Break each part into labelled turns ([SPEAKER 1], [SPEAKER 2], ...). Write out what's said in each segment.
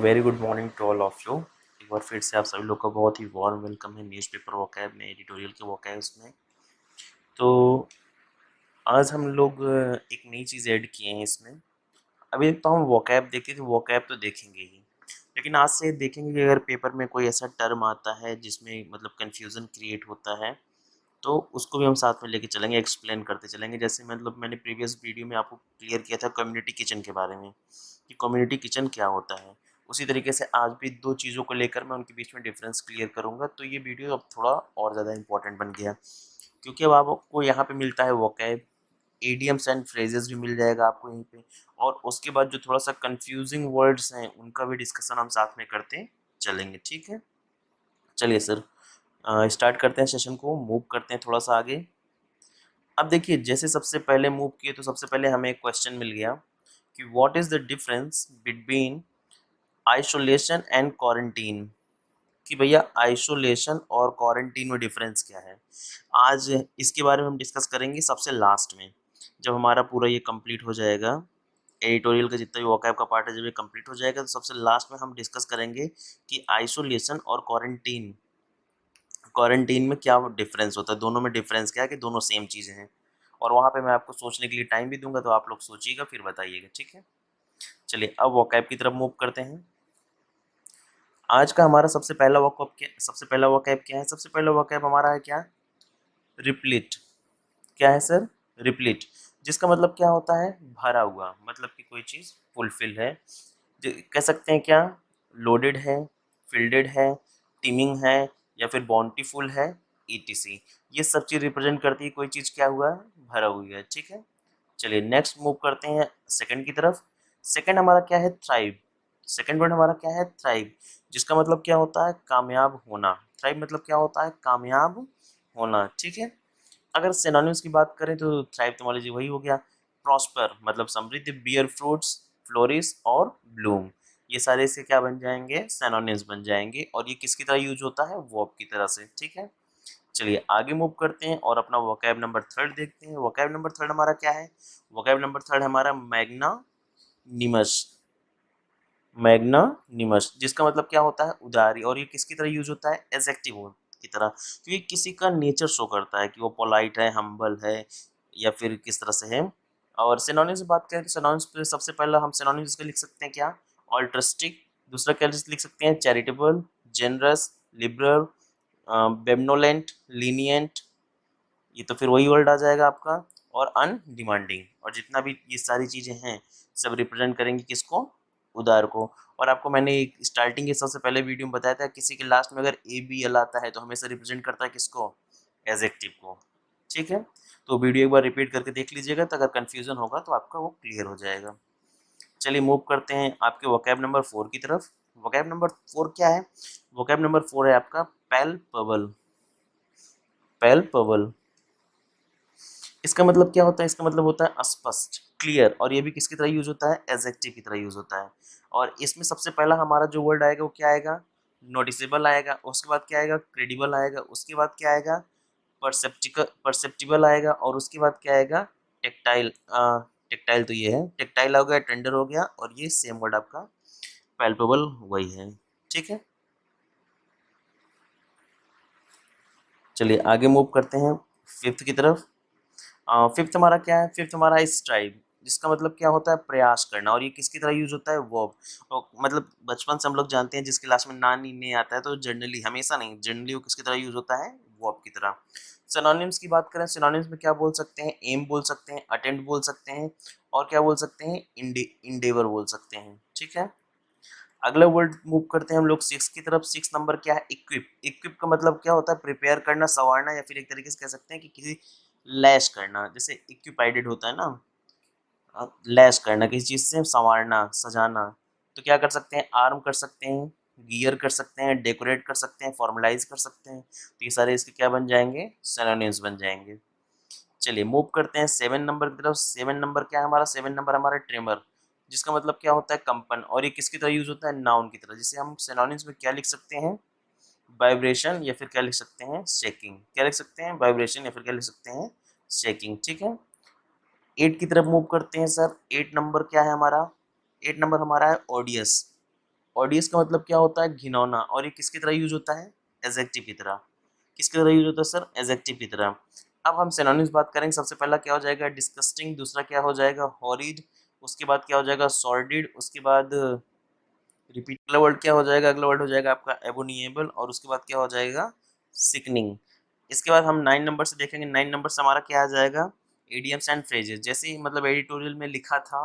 [SPEAKER 1] Very good morning to all of you. एक बार फिर से आप सभी लोग का बहुत ही वार्म वेलकम है न्यूज़पेपर वोकैब में, एडिटोरियल के वोकैब्स में। तो आज हम लोग एक नई चीज़ ऐड किए हैं इसमें। अभी तो हम वोकैब देखते थे, वोकैब तो देखेंगे ही, लेकिन आज से देखेंगे कि अगर पेपर में कोई ऐसा टर्म आता है जिसमें मतलब कन्फ्यूज़न क्रिएट होता है तो उसको भी हम साथ में लेके चलेंगे, एक्सप्लेन करते चलेंगे। जैसे मतलब मैंने प्रीवियस वीडियो में आपको क्लियर किया था कम्युनिटी किचन के बारे में कि कम्युनिटी किचन क्या होता है, उसी तरीके से आज भी दो चीज़ों को लेकर मैं उनके बीच में डिफरेंस क्लियर करूंगा। तो ये वीडियो अब थोड़ा और ज़्यादा इंपॉर्टेंट बन गया क्योंकि अब आपको यहाँ पे मिलता है वोकैब, एडियम्स एंड फ्रेजेस भी मिल जाएगा आपको यहीं पे, और उसके बाद जो थोड़ा सा कंफ्यूजिंग वर्ड्स हैं उनका भी डिस्कशन हम साथ में करते चलेंगे। ठीक है, चलिए सर स्टार्ट करते हैं सेशन को, मूव करते हैं थोड़ा सा आगे। अब देखिए, जैसे सबसे पहले मूव किए तो सबसे पहले हमें एक क्वेश्चन मिल गया कि what is the difference between isolation and quarantine. कि भैया आइसोलेशन और क्वारंटीन में डिफरेंस क्या है। आज इसके बारे में हम डिस्कस करेंगे सबसे लास्ट में, जब हमारा पूरा ये कंप्लीट हो जाएगा, एडिटोरियल का जितना भी वोकैब का पार्ट है जब ये कंप्लीट हो जाएगा तो सबसे लास्ट में हम डिस्कस करेंगे कि आइसोलेशन और क्वारंटीन, क्वारंटीन में क्या डिफरेंस होता है, दोनों में डिफरेंस क्या है, कि दोनों सेम चीज़ें हैं। और वहाँ पे मैं आपको सोचने के लिए टाइम भी दूंगा, तो आप लोग सोचिएगा फिर बताइएगा। ठीक है, चलिए अब वोकैब की तरफ मूव करते हैं। आज का हमारा सबसे पहला वोकैब क्या है? सबसे पहला वोकैब हमारा है क्या? रिप्लीट। क्या है सर? रिप्लीट, जिसका मतलब क्या होता है? भरा हुआ, मतलब कि कोई चीज़ फुलफिल है, कह सकते हैं क्या? लोडेड है, फिल्डेड है, टीमिंग है, या फिर बाउंटीफुल है, ईटीसी। ये सब चीज़ रिप्रेजेंट करती है कोई चीज़ क्या हुआ है? भरा हुई है। ठीक है, चलिए नेक्स्ट मूव करते हैं सेकंड की तरफ। सेकंड हमारा क्या है? थ्राइव। सेकंड वर्ड हमारा क्या है? थ्राइव, जिसका मतलब क्या होता है? कामयाब होना। थ्राइव मतलब क्या होता है? कामयाब होना। ठीक है, अगर सिनोनिम्स की बात करें तो थ्राइव तो मान लीजिए वही हो गया। प्रॉस्पर मतलब समृद्धि, बियर फ्रूट्स, फ्लोरिश और ब्लूम, ये सारे इसके क्या बन जाएंगे? सिनोनिम्स बन जाएंगे। और ये किसकी तरह यूज होता है? वर्ब की तरह से। ठीक है, चलिए आगे मूव करते हैं और अपना वोकैब नंबर थर्ड देखते हैं। वोकैब नंबर थर्ड हमारा क्या है? वोकैब नंबर थर्ड हमारा मैग्ना निमस। मैग्ना निमस, जिसका मतलब क्या होता है? उदारी। और ये किसकी तरह यूज होता है? एडजेक्टिव की तरह, क्योंकि किसी का नेचर शो करता है कि वो पोलाइट है, हम्बल है, या फिर किस तरह से है। और सिनोनिम्स की बात करें तो सिनोनिम्स पे सबसे पहला हम सिनोनिम्स का लिख सकते हैं क्या? ऑल्ट्रिस्टिक। दूसरा क्या लिख सकते हैं? चैरिटेबल, जेनरस, लिबरल, बेमनोलेंट, लीनियंट, ये तो फिर वही वर्ड आ जाएगा आपका। और अनडिमांडिंग। और जितना भी ये सारी चीज़ें हैं सब रिप्रेजेंट करेंगे किसको? उदार को। और आपको मैंने एक स्टार्टिंग के सबसे पहले वीडियो में बताया था, किसी के लास्ट में अगर ए बी एल आता है तो हमेशा रिप्रेजेंट करता है किसको? एडजेक्टिव को। ठीक है, तो वीडियो एक बार रिपीट करके देख लीजिएगा, तो अगर कन्फ्यूजन होगा तो आपका वो क्लियर हो जाएगा। चलिए मूव करते हैं आपके वोकैब नंबर 4 की तरफ। वोकैब नंबर 4 क्या है? वोकैब नंबर 4 है आपका पैल्पेबल। पैल्पेबल, इसका मतलब क्या होता है? इसका मतलब होता है स्पष्ट, क्लियर। और ये भी किसकी तरह यूज होता है? एडजेक्टिव की तरह यूज होता है। और इसमें सबसे पहला हमारा जो वर्ड आएगा वो क्या आएगा? नोटिसेबल आएगा। उसके बाद क्या आएगा? क्रेडिबल आएगा। उसके बाद क्या आएगा? परसेप्टिबल आएगा। और उसके बाद क्या आएगा? टेक्टाइल। टेक्टाइल तो ये है, टेक्टाइल हो गया, टेंडर हो गया, और ये सेम वर्ड आपका पैल्पेबल वही है। ठीक है, चलिए आगे मूव करते हैं फिफ्थ की तरफ। फिफ्थ हमारा क्या है? फिफ्थ हमारा है स्ट्राइव, जिसका मतलब क्या होता है? प्रयास करना। और ये किसकी तरह यूज होता है? वर्ब। और मतलब बचपन से हम लोग जानते हैं जिसके लास्ट में ना नी ने आता है, तो जनरली, हमेशा नहीं, जनरली वो किसकी तरह यूज होता है? वर्ब की तरह। सिनोनिम्स की बात करें, सिनोनिम्स में क्या बोल सकते हैं? एम बोल सकते हैं, अटेम्प्ट बोल सकते हैं, और क्या बोल सकते हैं? इंडेवर बोल सकते हैं। ठीक है, अगला वर्ड मूव करते हैं हम लोग सिक्स की तरफ। सिक्स नंबर क्या है? इक्विप। इक्विप का मतलब क्या होता है? प्रिपेयर करना, संवारना, या फिर एक तरीके से कह सकते हैं कि किसी लैश करना। जैसे इक्विपाइडेड होता है ना, लैश करना किसी चीज से, संवारना, सजाना। तो क्या कर सकते हैं? आर्म कर सकते हैं, गियर कर सकते हैं, डेकोरेट कर सकते हैं, फॉर्मलाइज कर सकते हैं। तो ये सारे इसके क्या बन जाएंगे? सिनोनिम्स बन जाएंगे। चलिए मूव करते हैं सेवन नंबर की तरफ। सेवन नंबर क्या है हमारा? सेवन नंबर हमारा ट्रेमर, जिसका मतलब क्या होता है? कंपन। और ये किसकी तरह यूज होता है? नाउन की तरह। जिसे हम सिनोनिम्स में क्या लिख सकते हैं? वाइब्रेशन, या फिर क्या लिख सकते हैं? शेकिंग। क्या लिख सकते हैं? वाइब्रेशन, या फिर क्या लिख सकते हैं? शेकिंग। ठीक है, एट की तरफ मूव करते हैं सर। एट नंबर क्या है हमारा? एट नंबर हमारा है ओडियस। ऑडियस का मतलब क्या होता है? घिनौना। और ये किसकी तरह यूज होता है? एडजेक्टिव की तरह। किसकी तरह यूज होता है सर? एडजेक्टिव की तरह। अब हम सिनोनिम्स बात करेंगे। सबसे पहला क्या हो जाएगा? डिस्गस्टिंग। दूसरा क्या हो जाएगा? हॉरिड। उसके बाद क्या हो जाएगा? सॉर्डिड। उसके बाद रिपीट। अगला वर्ड क्या हो जाएगा? अगला वर्ड हो जाएगा आपका एबोनिएबल। और उसके बाद क्या हो जाएगा? सिकनिंग। इसके बाद हम 9 नंबर से देखेंगे। 9 नंबर से हमारा क्या आ जाएगा? Idioms and phrases. जैसे ही मतलब एडिटोरियल में लिखा था,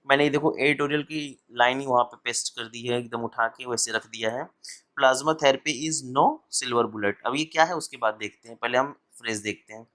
[SPEAKER 1] मैंने ये देखो एडिटोरियल की लाइन ही वहाँ पे पेस्ट कर दी है, एकदम उठा के वैसे रख दिया है। Plasma therapy is no silver bullet. अब ये क्या है उसके बाद देखते हैं, पहले हम फ्रेज देखते हैं।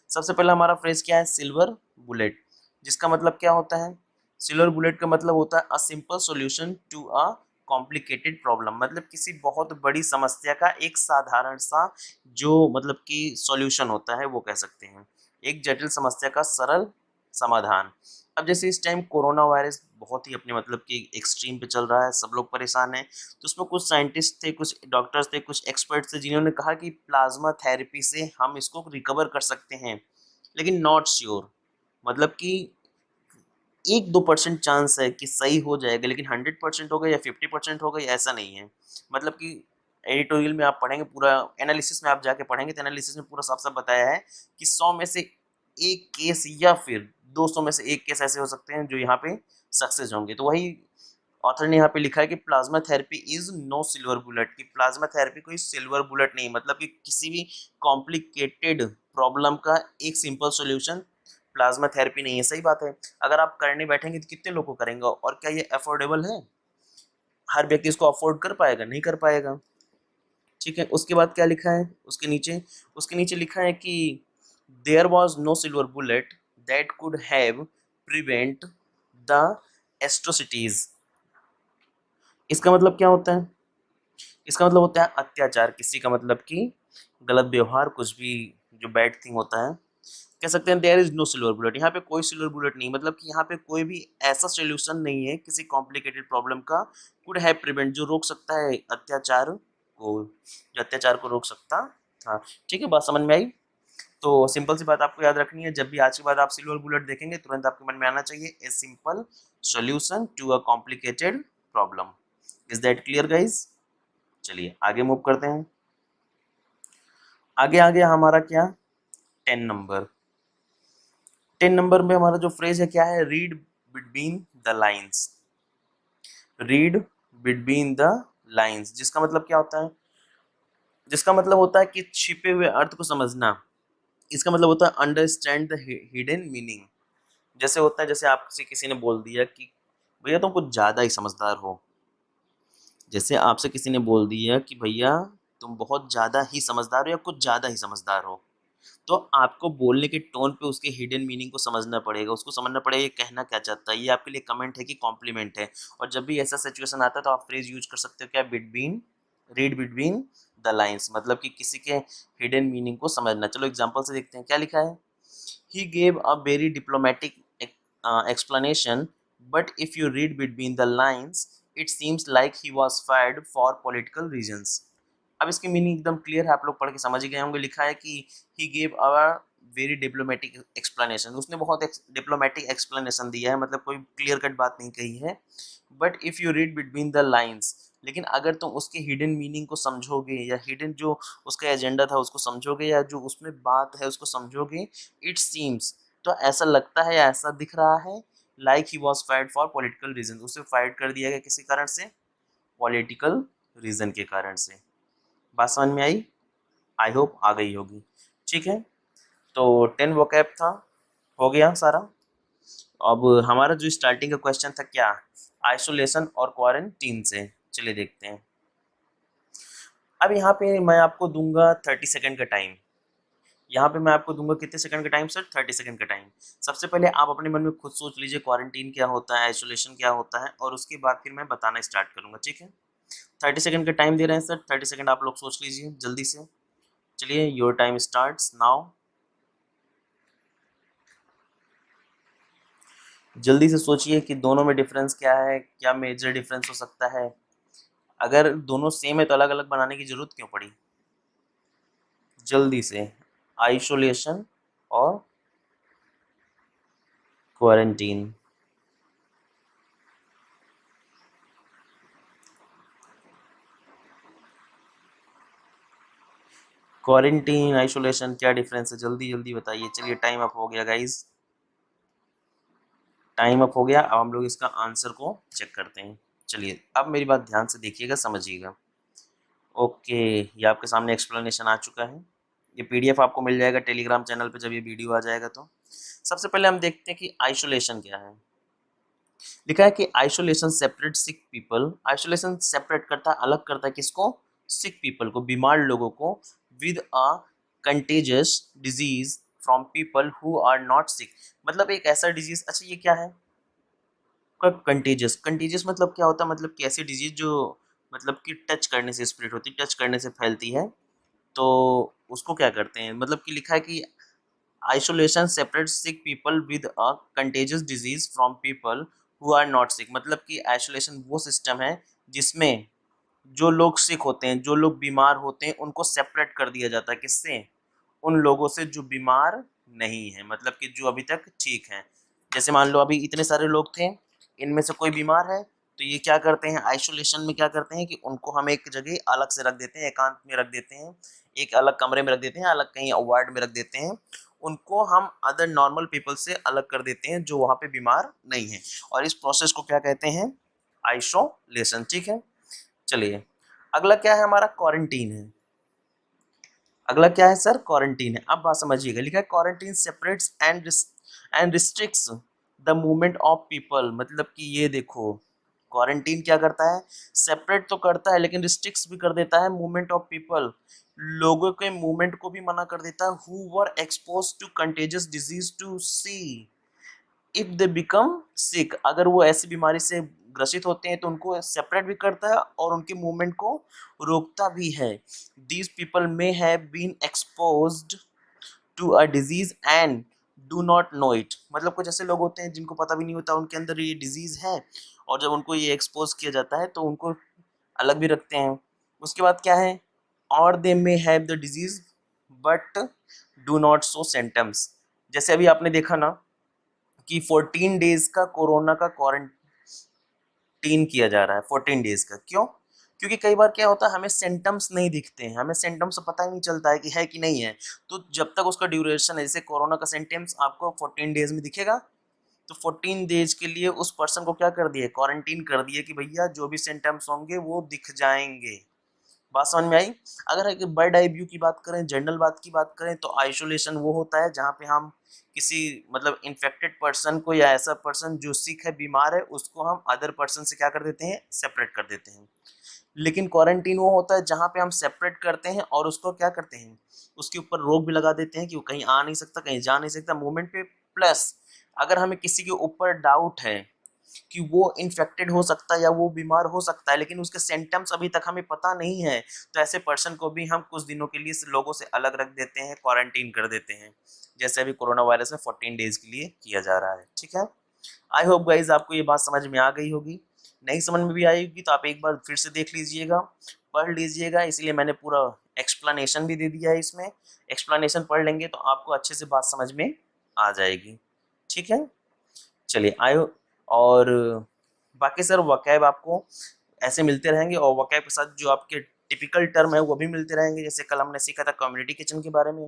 [SPEAKER 1] सबसे पहला हमारा फ्रेज क्या है? Silver bullet. जिसका मतलब क्या होता है? सिल्वर बुलेट का मतलब होता है a simple solution to a complicated problem. मतलब किसी बहुत बड़ी समस्या का एक साधारण सा जो मतलब कि सॉल्यूशन होता है वो कह सकते हैं। एक जटिल समस्या का सरल समाधान। अब जैसे इस टाइम कोरोना वायरस बहुत ही अपने मतलब कि एक्सट्रीम पे चल रहा है, सब लोग परेशान हैं। तो उसमें कुछ साइंटिस्ट थे, कुछ डॉक्टर्स थे, कुछ एक्सपर्ट्स थे, जिन्होंने कहा कि प्लाज्मा थेरेपी से हम इसको रिकवर कर सकते हैं, लेकिन नॉट श्योर। मतलब कि 1-2% चांस है कि सही हो जाएगा, लेकिन 100% होगा या 50% होगा या ऐसा नहीं है। मतलब कि एडिटोरियल में आप पढ़ेंगे, पूरा एनालिसिस में आप जाके पढ़ेंगे तो एनालिसिस में पूरा साफ साफ बताया है कि 100 में से एक केस या फिर 200 में से एक केस ऐसे हो सकते हैं जो यहाँ पे सक्सेस होंगे। तो वही ऑथर ने यहाँ पे लिखा है कि plasma therapy is no silver bullet. कि प्लाज्मा थेरेपी कोई सिल्वर बुलेट नहीं, मतलब कि किसी भी कॉम्प्लिकेटेड प्रॉब्लम का एक सिंपल सॉल्यूशन प्लाज्मा थेरेपी नहीं है। सही बात है। अगर आप करने बैठेंगे तो कितने लोग को करेंगे, और क्या ये अफोर्डेबल है? हर व्यक्ति इसको अफोर्ड कर पाएगा? नहीं कर पाएगा। ठीक है। उसके बाद क्या लिखा है उसके नीचे लिखा है कि there was no silver bullet that could have prevent the atrocities. इसका मतलब क्या होता है? इसका मतलब होता है अत्याचार, किसी का मतलब कि गलत व्यवहार, कुछ भी जो बैड थिंग होता है, कह सकते हैं there is no silver bullet. यहाँ पे कोई सिल्वर बुलेट नहीं, मतलब कि यहाँ पे कोई भी ऐसा सोल्यूशन नहीं है किसी कॉम्प्लिकेटेड प्रॉब्लम का कुड हैव प्रिवेंट, जो रोक सकता है अत्याचार को, जो अत्याचार को रोक सकता। हाँ। ठीक है, बात समझ में आई। तो सिंपल सी बात आपको याद रखनी है, जब भी आज के बाद आप सिल्वर बुलेट देखेंगे तुरंत आपके मन में आना चाहिए a simple solution to a complicated problem. Is that clear guys? चलिए आगे मूव करते हैं। आगे आगे हमारा क्या? 10 नंबर। 10 नंबर में हमारा जो फ्रेज है क्या है? Read between the lines. Read between the lines, जिसका मतलब क्या होता है? जिसका मतलब होता है कि छिपे हुए अर्थ को समझना। इसका मतलब होता है अंडरस्टैंड द हिडन मीनिंग। जैसे होता है, जैसे आपसे किसी ने बोल दिया कि भैया तुम कुछ ज़्यादा ही समझदार हो। जैसे आपसे किसी ने बोल दिया कि भैया तुम बहुत ज़्यादा ही समझदार हो या कुछ ज़्यादा ही समझदार हो, तो आपको बोलने के टोन पे उसके हिडन मीनिंग को समझना पड़ेगा, उसको समझना पड़ेगा ये कहना क्या चाहता है, ये आपके लिए कमेंट है कि कॉम्प्लीमेंट है। और जब भी ऐसा सिचुएशन आता है तो आप फ्रेज यूज कर सकते हो क्या? Between. Read between the lines, मतलब कि किसी के हिडन मीनिंग को समझना। चलो एग्जाम्पल से देखते हैं क्या लिखा है। He gave a very diplomatic explanation, but if you read between the lines, it seems like he was fired for political reasons. अब इसकी मीनिंग एकदम क्लियर है, आप लोग पढ़ के समझ ही गए होंगे। लिखा है कि he gave a very diplomatic explanation, उसने बहुत डिप्लोमेटिक एक्सप्लेनेशन दिया है, मतलब कोई क्लियर कट बात नहीं कही है। But if you read between the lines, लेकिन अगर तुम उसके हिडन मीनिंग को समझोगे या हिडन जो उसका एजेंडा था उसको समझोगे या जो उसमें बात है उसको समझोगे, इट सीम्स, तो ऐसा लगता है या ऐसा दिख रहा है, like he was fired for political reason, उसे फायर्ड कर दिया गया किसी कारण से? पॉलिटिकल रीजन के कारण से। बात समझ में आई? आई होप आ गई होगी। ठीक है। तो 10 वोकैब था, हो गया सारा। अब हमारा जो स्टार्टिंग का क्वेश्चन था क्या? आइसोलेशन और क्वारंटीन से। चलिए देखते हैं। अब यहाँ पे मैं आपको दूंगा 30 सेकंड का टाइम। यहाँ पे मैं आपको दूंगा कितने सेकंड का टाइम सर? 30 सेकंड का टाइम। सबसे पहले आप अपने मन में खुद सोच लीजिए क्वारंटीन क्या होता है, आइसोलेशन क्या होता है, और उसके बाद फिर मैं बताना स्टार्ट करूंगा। ठीक है। 30 सेकंड का टाइम दे रहे हैं सर, 30 सेकंड आप लोग सोच लीजिए जल्दी से। चलिए योर टाइम स्टार्ट्स नाउ। जल्दी से सोचिए कि दोनों में डिफरेंस क्या है, क्या मेजर डिफरेंस हो सकता है। अगर दोनों सेम है तो अलग अलग बनाने की जरूरत क्यों पड़ी? जल्दी से। आइसोलेशन और क्वारंटीन। क्वारंटीन आइसोलेशन क्या डिफरेंस है, जल्दी जल्दी बताइए। चलिए टाइम अप हो गया गाइज, टाइम अप हो गया। अब हम लोग इसका आंसर को चेक करते हैं। चलिए अब मेरी बात ध्यान से देखिएगा, समझिएगा। ओके, ये आपके सामने एक्सप्लेनेशन आ चुका है। ये पीडीएफ आपको मिल जाएगा टेलीग्राम चैनल पे जब ये वीडियो आ जाएगा तो। सबसे पहले हम देखते हैं कि आइसोलेशन क्या है। लिखा है कि isolation separate sick people, isolation separate करता है, अलग करता है किसको, सिक पीपल को, बीमार लोगों को, with a contagious disease from people who are not sick. मतलब एक ऐसा डिजीज, अच्छा ये क्या है, कंटेजियस, कंटेजियस मतलब क्या होता है, मतलब कि ऐसी डिजीज जो मतलब कि टच करने से स्प्रेड होती है, टच करने से फैलती है, तो उसको क्या करते हैं, मतलब कि लिखा है कि isolation separate sick people with a contagious disease from people who are not sick. मतलब कि आइसोलेशन वो सिस्टम है जिसमें जो लोग सिक होते हैं, जो लोग बीमार होते हैं, उनको सेपरेट कर दिया जाता है, किससे, उन लोगों से जो बीमार नहीं है, मतलब कि जो अभी तक ठीक हैं। जैसे मान लो अभी इतने सारे लोग थे, इनमें से कोई बीमार है, तो ये क्या करते हैं आइसोलेशन में, क्या करते हैं कि उनको हम एक जगह अलग से रख देते हैं, एकांत में रख देते हैं, एक अलग कमरे में रख देते हैं, अलग कहीं वार्ड में रख देते हैं। उनको हम अदर नॉर्मल पीपल से अलग कर देते हैं जो वहाँ पे बीमार नहीं है, और इस प्रोसेस को क्या कहते हैं, आइसोलेशन। ठीक है, चलिए अगला क्या है हमारा, क्वारंटीन है। अगला क्या है सर, क्वारंटीन है। अब बात समझिएगा, लिखा है quarantine separates and restricts the movement of people. मतलब कि ये देखो, क्वारंटीन क्या करता है, सेपरेट तो करता है लेकिन रिस्ट्रिक्ट्स भी कर देता है मूवमेंट ऑफ पीपल, लोगों के मूवमेंट को भी मना कर देता है, who were expose to contagious disease to see if they become sick. अगर वो ऐसी बीमारी से ग्रसित होते हैं तो उनको सेपरेट भी करता है और उनके मूवमेंट को रोकता भी है। These people may have been exposed to a disease and do not know it. मतलब कुछ ऐसे लोग होते हैं जिनको पता भी नहीं होता उनके अंदर ये डिजीज है, और जब उनको ये एक्सपोज किया जाता है तो उनको अलग भी रखते हैं। उसके बाद क्या है, और they may have the disease but do not show symptoms. जैसे अभी आपने देखा ना कि 14 डेज का कोरोना का क्वारंटीन किया जा रहा है, 14 डेज का, क्यों, क्योंकि कई बार क्या होता है हमें सिम्टम्स नहीं दिखते हैं, हमें सिम्टम्स से पता ही नहीं चलता है कि है कि नहीं है। तो जब तक उसका ड्यूरेशन है, जैसे कोरोना का सिम्टम्स आपको 14 डेज में दिखेगा, तो 14 डेज के लिए उस पर्सन को क्या कर दिया, क्वारंटीन कर दिया कि भैया जो भी सिम्टम्स होंगे वो दिख जाएंगे। बात समझ में आई। अगर एक बर्ड आई व्यू की बात करें, जनरल बात की बात करें, तो आइसोलेशन वो होता है जहाँ पे हम किसी मतलब इन्फेक्टेड पर्सन को या ऐसा पर्सन जो सिक है, बीमार है, उसको हम अदर पर्सन से क्या कर देते हैं, सेपरेट कर देते हैं। लेकिन क्वारंटीन वो होता है जहाँ पे हम सेपरेट करते हैं और उसको क्या करते हैं, उसके ऊपर रोक भी लगा देते हैं कि वो कहीं आ नहीं सकता, कहीं जा नहीं सकता मूवमेंट पे। प्लस अगर हमें किसी के ऊपर डाउट है कि वो इन्फेक्टेड हो सकता है या वो बीमार हो सकता है, लेकिन उसके सिम्टम्स अभी तक हमें पता नहीं है, तो ऐसे पर्सन को भी हम कुछ दिनों के लिए लोगों से अलग रख देते हैं, क्वारंटीन कर देते हैं, जैसे अभी कोरोना वायरस में 14 डेज के लिए किया जा रहा है। ठीक है, आई होप गाइज आपको ये बात समझ में आ गई होगी। नहीं समझ में भी आई होगी तो आप एक बार फिर से देख लीजिएगा, पढ़ लीजिएगा, इसलिए मैंने पूरा एक्सप्लेनेशन भी दे दिया है इसमें। एक्सप्लेनेशन पढ़ लेंगे तो आपको अच्छे से बात समझ में आ जाएगी। ठीक है, चलिए आयो। और बाकी सर वकैब आपको ऐसे मिलते रहेंगे, और वकैब के साथ जो आपके टिपिकल टर्म है वो भी मिलते रहेंगे। जैसे कल हमने सीखा था कम्युनिटी किचन के बारे में,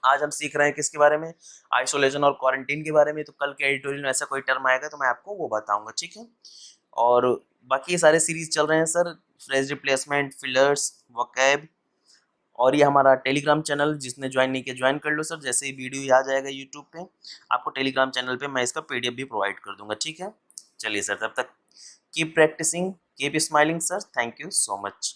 [SPEAKER 1] आज हम सीख रहे हैं किसके बारे में, आइसोलेशन और क्वारंटीन के बारे में। तो कल के एडिटोरियल में ऐसा कोई टर्म आएगा तो मैं आपको वो बताऊंगा। ठीक है, और बाकी ये सारे सीरीज चल रहे हैं sir, phrase replacement, fillers, vocab, और ये हमारा टेलीग्राम चैनल, जिसने ज्वाइन नहीं किया ज्वाइन कर लो सर। जैसे ही वीडियो आ जाएगा यूट्यूब पे, आपको टेलीग्राम चैनल पे मैं इसका पीडीएफ भी प्रोवाइड कर दूंगा। ठीक है, चलिए सर, तब तक keep practising, keep smiling sir, thank you so much.